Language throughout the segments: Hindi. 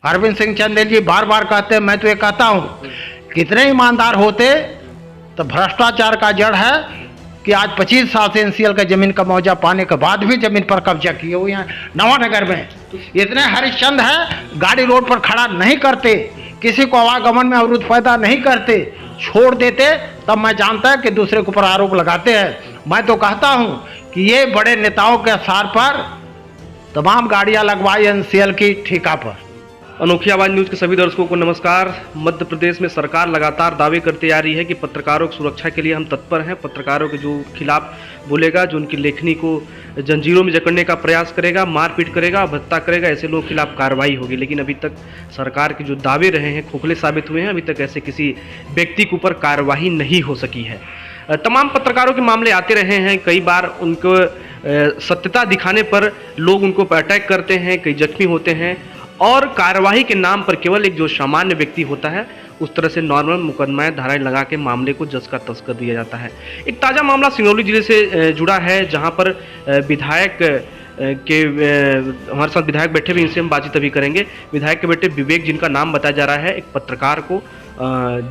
अरविंद सिंह चंदेल जी बार बार कहते हैं, मैं तो ये कहता हूँ कितने ईमानदार होते तो भ्रष्टाचार का जड़ है कि आज 25 साल से एनसीएल का जमीन का मुआवजा पाने के बाद भी जमीन पर कब्जा किए हुए हैं। नवानगर में इतने हरिश्चंद है, गाड़ी रोड पर खड़ा नहीं करते, किसी को आवागमन में अवरुद्ध पैदा नहीं करते, छोड़ देते, तब मैं जानता है कि दूसरे के ऊपर आरोप लगाते हैं। मैं तो कहता हूं कि ये बड़े नेताओं के आसार पर तमाम गाड़ियां लगवाई एनसीएल की ठेका पर। अनोखी आवाज न्यूज के सभी दर्शकों को नमस्कार। मध्य प्रदेश में सरकार लगातार दावे करती आ रही है कि पत्रकारों की सुरक्षा के लिए हम तत्पर हैं। पत्रकारों के जो खिलाफ बोलेगा, जो उनकी लेखनी को जंजीरों में जकड़ने का प्रयास करेगा, मारपीट करेगा, भत्ता करेगा, ऐसे लोगों के खिलाफ कार्रवाई होगी। लेकिन अभी तक सरकार के जो दावे रहे हैं खोखले साबित हुए हैं। अभी तक ऐसे किसी व्यक्ति के ऊपर कार्रवाई नहीं हो सकी है। तमाम पत्रकारों के मामले आते रहे हैं, कई बार उनको सत्यता दिखाने पर लोग उनको अटैक करते हैं, कई जख्मी होते हैं और कार्यवाही के नाम पर केवल एक जो सामान्य व्यक्ति होता है उस तरह से नॉर्मल मुकदमाएं धाराएं लगा के मामले को जस का तस कर दिया जाता है। एक ताज़ा मामला सिंगरौली जिले से जुड़ा है, जहां पर विधायक के हमारे साथ विधायक बैठे भी, इनसे हम बातचीत अभी करेंगे। विधायक के बेटे विवेक, जिनका नाम बताया जा रहा है, एक पत्रकार को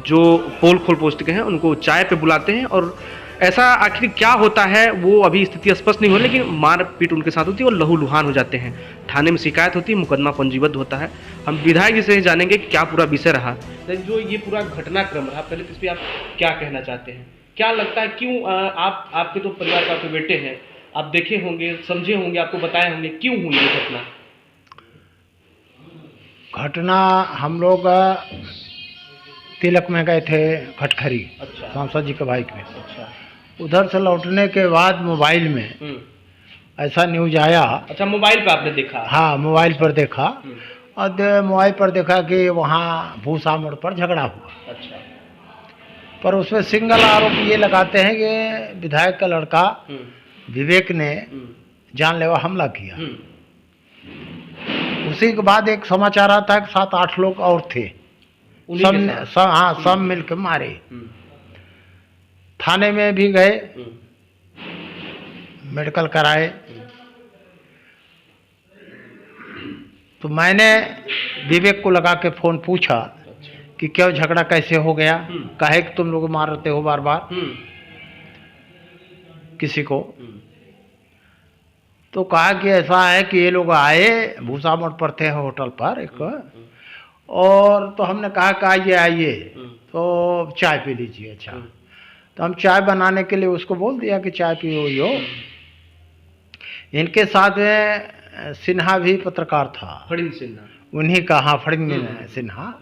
जो पोल खोल पोस्ट के हैं उनको चाय पे बुलाते हैं और ऐसा आखिर क्या होता है वो अभी स्थिति स्पष्ट नहीं हो, लेकिन मारपीट उनके साथ होती है और लहूलुहान हो जाते हैं। थाने में शिकायत होती है, मुकदमा पंजीबद्ध होता है। हम विधायक जी से जानेंगे कि क्या पूरा विषय रहा, जो ये पूरा घटनाक्रम रहा। पहले तो इस पर आप क्या कहना चाहते हैं? क्या लगता है क्यों आपके तो परिवार के आपके बेटे हैं, आप देखे होंगे, समझे होंगे, आपको बताए होंगे, क्यों हुई ये घटना हम लोग तिलक में गए थे खटखरी। अच्छा। सांसद जी के बाइक में। अच्छा। उधर से लौटने के बाद मोबाइल में ऐसा न्यूज आया। अच्छा, मोबाइल पे आपने देखा? हाँ, मोबाइल पर देखा और मोबाइल पर देखा कि वहाँ भूसा मोड़ पर झगड़ा हुआ। अच्छा। पर उसमें सिंगल आरोप ये लगाते हैं कि विधायक का लड़का विवेक ने जानलेवा हमला किया। उसी के बाद एक समाचार आता है कि 7-8 लोग और थे, सब मिलकर मारे। थाने में भी गए, मेडिकल कराए। तो मैंने विवेक को लगा के फ़ोन पूछा कि क्यों झगड़ा कैसे हो गया, काहे कि तुम लोग मारते हो बार बार किसी को। तो कहा कि ऐसा है कि ये लोग आए, भूसा मोड़ पर थे होटल पर एक, और तो हमने कहा कि आइए आइए, तो चाय पी लीजिए। अच्छा, तो हम चाय बनाने के लिए उसको बोल दिया कि चाय पियो। इनके साथ में सिन्हा भी पत्रकार था, फड़िंग सिन्हा, उन्हीं का। हाँ, फड़िंग सिन्हा।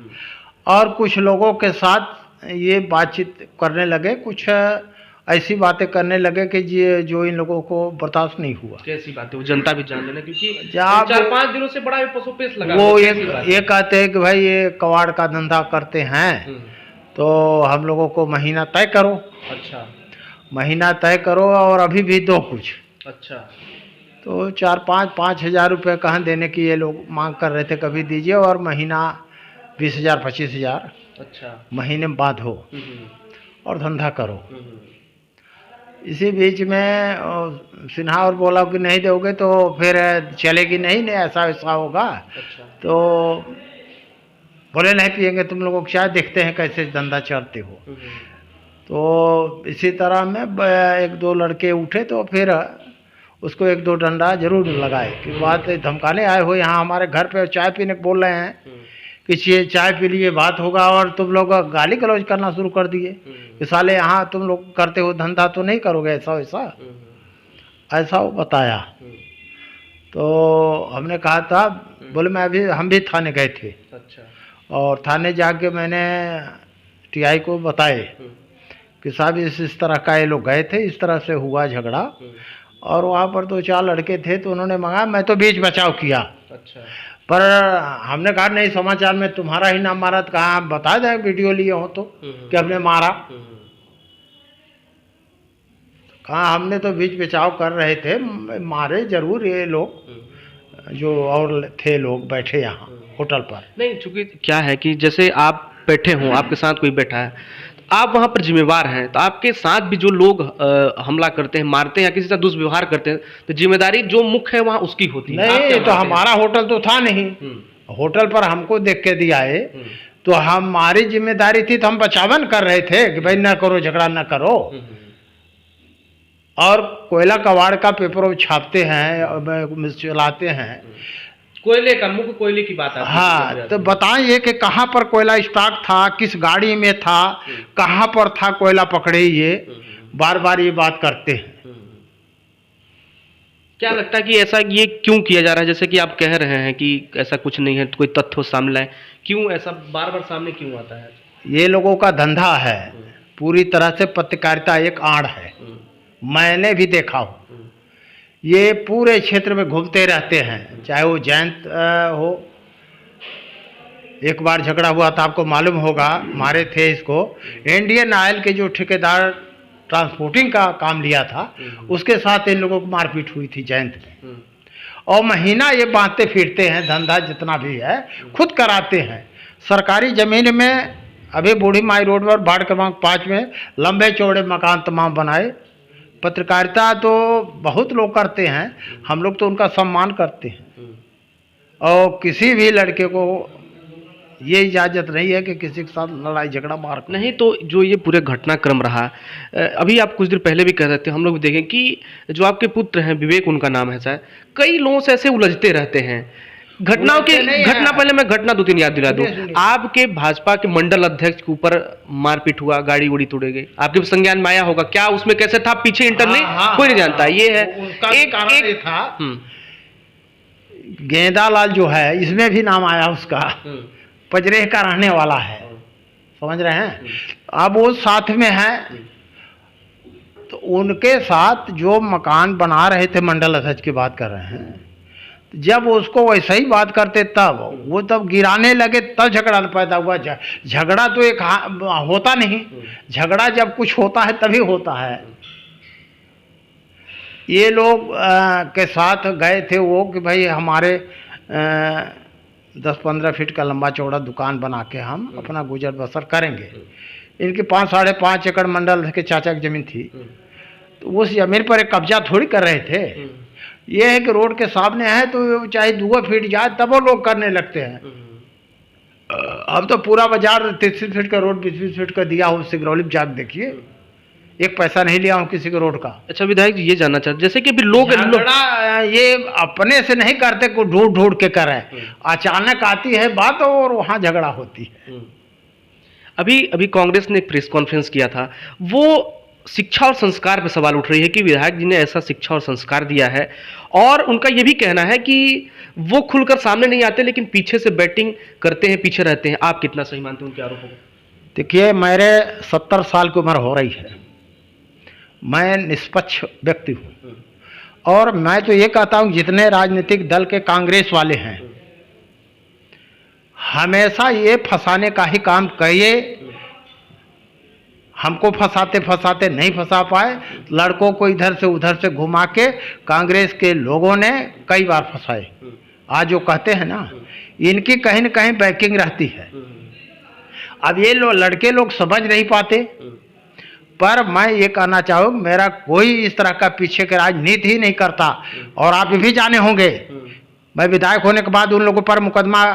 और कुछ लोगों के साथ ये बातचीत करने लगे, कुछ ऐसी बातें करने लगे कि जो इन लोगों को बर्दाश्त नहीं हुआ। कैसी बातें? वो जनता भी जान लेना, क्योंकि 4-5 दिनों से बड़ा पसोपेश लगा। वो ये कहते हैं कि भाई ये कबाड़ का धंधा करते हैं, तो हम लोगों को महीना तय करो। अच्छा। महीना तय करो और अभी भी दो कुछ। अच्छा। तो 4-5 हज़ार रुपये कहाँ देने की ये लोग मांग कर रहे थे, कभी दीजिए और महीना 20,000 25,000 अच्छा महीने में बाद हो और धंधा करो। इसी बीच में सिन्हा और बोला कि नहीं दोगे तो फिर चलेगी नहीं, ऐसा वैसा होगा। अच्छा। तो बोले नहीं पिएंगे तुम लोगों की चाय, देखते हैं कैसे धंधा चलते हो। तो इसी तरह में 1-2 लड़के उठे, तो फिर उसको 1-2 डंडा जरूर लगाए कि बात धमकाने आए हो यहाँ हमारे घर पे, चाय पीने को बोल रहे हैं कि चाय पी लिए बात होगा, और तुम लोग गाली गलौज करना शुरू कर दिए कि साले यहाँ तुम लोग करते हो धंधा तो नहीं करोगे, ऐसा वैसा ऐसा वो बताया। तो हमने कहा था, बोले हम भी थाने गए थे। अच्छा। और थाने जाके मैंने टीआई को बताए कि साहब इस तरह का ये लोग गए थे, इस तरह से हुआ झगड़ा, और वहाँ पर 2-4 लड़के थे, तो उन्होंने मंगाया, मैं तो बीच बचाव किया। अच्छा। पर हमने कहा नहीं, समाचार में तुम्हारा ही नाम मारा, तो कहा बता दें वीडियो लिए हो तो कि हमने मारा। कहा हमने तो बीच बचाव कर रहे थे, मारे जरूर ये लोग जो और थे लोग बैठे यहाँ होटल पर। नहीं, चूंकि क्या है कि जैसे आप बैठे हो, आपके साथ कोई बैठा है, आप वहाँ पर जिम्मेवार हैं, तो आपके साथ भी जो लोग हमला करते हैं, मारते हैं या किसी से दुष्व्यवहार करते हैं, तो जिम्मेदारी जो मुख्य है वहाँ उसकी होती है। आप क्या नहीं, तो मानते हैं? हमारा होटल तो था नहीं, होटल पर हमको देख के दिया है, तो हमारी जिम्मेदारी थी, तो हम बचावन कर रहे थे कि भाई न करो, झगड़ा न करो। और कोयला कबाड़ का पेपर छापते हैं और चलाते हैं। कोयले का, मुख्य कोयले की बात आती है। हाँ, तो बताइए कि कहाँ पर कोयला स्टॉक था, किस गाड़ी में था, कहाँ पर था कोयला पकड़े, ये बार बार ये बात करते हैं। क्या लगता है कि ऐसा ये क्यों किया जा रहा है? जैसे कि आप कह रहे हैं कि ऐसा कुछ नहीं है, कोई तथ्य सामने लाए, क्यों ऐसा बार बार सामने क्यों आता है? ये लोगों का धंधा है, पूरी तरह से पत्रकारिता एक आड़ है। मैंने भी देखा हूँ, ये पूरे क्षेत्र में घूमते रहते हैं, चाहे वो जयंत हो। एक बार झगड़ा हुआ था, आपको मालूम होगा, मारे थे इसको। इंडियन ऑयल के जो ठेकेदार ट्रांसपोर्टिंग का काम लिया था, उसके साथ इन लोगों को मारपीट हुई थी जयंत में। और महीना ये बांधते फिरते हैं, धंधा जितना भी है खुद कराते हैं। सरकारी ज़मीन में अभी बूढ़ी माई रोड पर वार्ड क्रमांक 5 में लंबे चौड़े मकान तमाम बनाए। पत्रकारिता तो बहुत लोग करते हैं, हम लोग तो उनका सम्मान करते हैं। और किसी भी लड़के को ये इजाज़त नहीं है कि किसी के साथ लड़ाई झगड़ा मार नहीं। तो जो ये पूरे घटनाक्रम रहा, अभी आप कुछ देर पहले भी कह रहे थे, हम लोग भी देखें कि जो आपके पुत्र हैं, विवेक उनका नाम है शायद, कई लोगों से ऐसे उलझते रहते हैं। घटनाओं की घटना, पहले मैं घटना 2-3 याद दिला दूं। आपके भाजपा के मंडल अध्यक्ष के ऊपर मारपीट हुआ, गाड़ी उड़ी तोड़े गए, आपके संज्ञान में आया होगा, क्या उसमें कैसे था, पीछे इंटर नहीं, कोई नहीं जानता। ये है एक था गेंदालाल जो है, इसमें भी नाम आया उसका, पजरेह का रहने वाला है, समझ रहे हैं। अब वो साथ में है, तो उनके साथ जो मकान बना रहे थे, मंडल अध्यक्ष की बात कर रहे हैं, जब उसको वैसे ही बात करते तब वो तब गिराने लगे, तब झगड़ा पैदा हुआ। झगड़ा तो एक होता नहीं, झगड़ा जब कुछ होता है तभी होता है। ये लोग के साथ गए थे वो कि भाई हमारे 10-15 फीट का लंबा चौड़ा दुकान बना के हम अपना गुजर बसर करेंगे। इनकी 5-5.5 एकड़ मंडल के चाचा की ज़मीन थी, तो उस ज़मीन पर एक कब्जा थोड़ी कर रहे थे। ये है कि रोड के सामने है, तो चाहे 2 फीट जाए तब वो लोग करने लगते हैं। अब तो पूरा बाजार 30 फीट का रोड 20-20 फीट का दिया हो, सिगरौली में जाके देखिए, एक पैसा नहीं लिया हूँ किसी के रोड का। अच्छा विधायक जी, ये जानना चाहते जैसे कि अभी लोग ये अपने से नहीं करते, को ढूंढ ढूंढ के करे, अचानक आती है बात और वहाँ झगड़ा होती है। अभी कांग्रेस ने एक प्रेस कॉन्फ्रेंस किया था, वो शिक्षा और संस्कार पे सवाल उठ रही है कि विधायक जी ने ऐसा शिक्षा और संस्कार दिया है, और उनका ये भी कहना है कि वो खुलकर सामने नहीं आते लेकिन पीछे से बैटिंग करते हैं, पीछे रहते हैं। आप कितना सही मानते हैं उनके आरोपों को? देखिए, मेरे 70 साल की उम्र हो रही है, मैं निष्पक्ष व्यक्ति हूँ, और मैं तो ये कहता हूँ जितने राजनीतिक दल के कांग्रेस वाले हैं, हमेशा ये फंसाने का ही काम किए। हमको फंसाते फंसाते नहीं फंसा पाए, लड़कों को इधर से उधर से घुमा के कांग्रेस के लोगों ने कई बार फंसाए। आज जो कहते हैं ना, इनकी कहीं न कहीं बैकिंग रहती है। अब ये लड़के लोग समझ नहीं पाते, पर मैं ये कहना चाहूँ, मेरा कोई इस तरह का पीछे के राजनीति ही नहीं करता। और आप भी जाने होंगे, मैं विधायक होने के बाद उन लोगों पर मुकदमा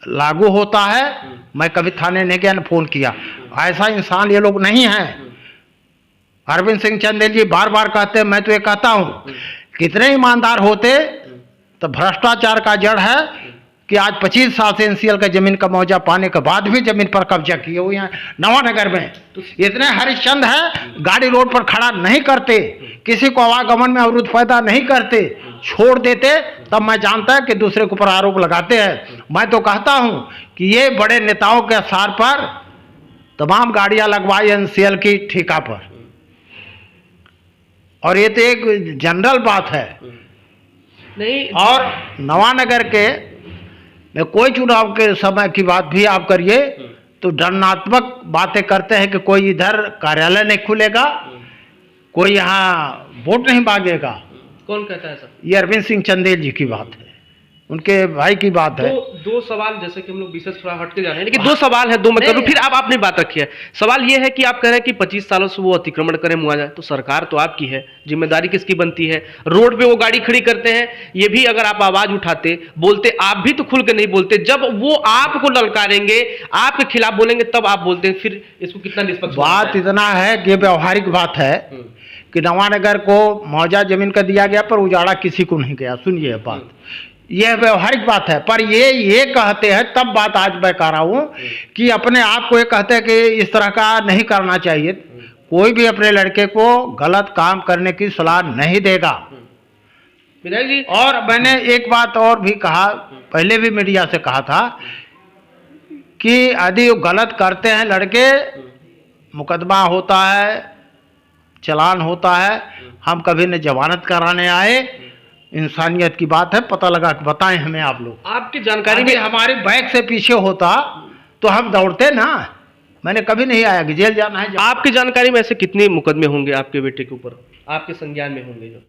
लागू होता है, मैं कभी थाने नहीं गया, न फोन किया। ऐसा इंसान ये लोग नहीं हैं। अरविंद सिंह चंदेल जी बार बार कहते हैं, मैं तो ये कहता हूँ, कितने ईमानदार होते तो भ्रष्टाचार का जड़ है कि आज 25 साल से एनसीएल का जमीन का मुआवजा पाने के बाद भी जमीन पर कब्जा किए हुए हैं। नवानगर में इतने हरिश्चंद है, गाड़ी रोड पर खड़ा नहीं करते, किसी को आवागमन में अवरुद्ध पैदा नहीं करते, छोड़ देते, तब मैं जानता है कि दूसरे के ऊपर आरोप लगाते हैं। मैं तो कहता हूं कि ये बड़े नेताओं के आसार पर तमाम गाड़ियां लगवाई एनसीएल की ठेका पर, और ये तो एक जनरल बात है नहीं। और नवानगर के में कोई चुनाव के समय की बात भी आप करिए तो दंडात्मक बातें करते हैं कि कोई इधर कार्यालय नहीं खुलेगा, कोई यहाँ वोट नहीं मांगेगा। कौन कहता है सर? ये अरविंद सिंह चंदेल जी की बात है। उनके भाई की बात है। दो सवाल, जैसे कि हम लोग विषय थोड़ा हटके जा रहे हैं, लेकिन दो सवाल है, दो मैं करूं, फिर आप अपनी बात रखिए। सवाल ये है कि आप कह रहे हैं कि 25 सालों से वो अतिक्रमण करें मुआवजा, तो सरकार तो आपकी है, जिम्मेदारी किसकी बनती है? रोड पे वो गाड़ी खड़ी करते हैं, ये भी अगर आप आवाज उठाते, बोलते, आप भी तो खुल के नहीं बोलते। जब वो आपको ललकारेंगे, आपके खिलाफ बोलेंगे, तब आप बोलते हैं, फिर इसको कितना निष्पक्ष? बात इतना है कि व्यवहारिक बात है कि नवानगर को मुआवजा जमीन का दिया गया पर उजाड़ा किसी को नहीं गया। सुनिए बात, यह व्यवहारिक बात है। पर ये कहते हैं, तब बात आज मैं कह रहा हूं कि अपने आप को ये कहते हैं कि इस तरह का नहीं करना चाहिए। कोई भी अपने लड़के को गलत काम करने की सलाह नहीं देगा विधायक जी। और मैंने एक बात और भी कहा, पहले भी मीडिया से कहा था कि यदि वो गलत करते हैं लड़के, मुकदमा होता है, चालान होता है, हम कभी न जमानत कराने आए। इंसानियत की बात है, पता लगा कि बताएं हमें आप लोग। आपकी जानकारी में हमारे बैग से पीछे होता तो हम दौड़ते ना। मैंने कभी नहीं आया कि जेल जाना है। आपकी जानकारी में ऐसे कितने मुकदमे होंगे आपके बेटे के ऊपर, आपके संज्ञान में होंगे जो?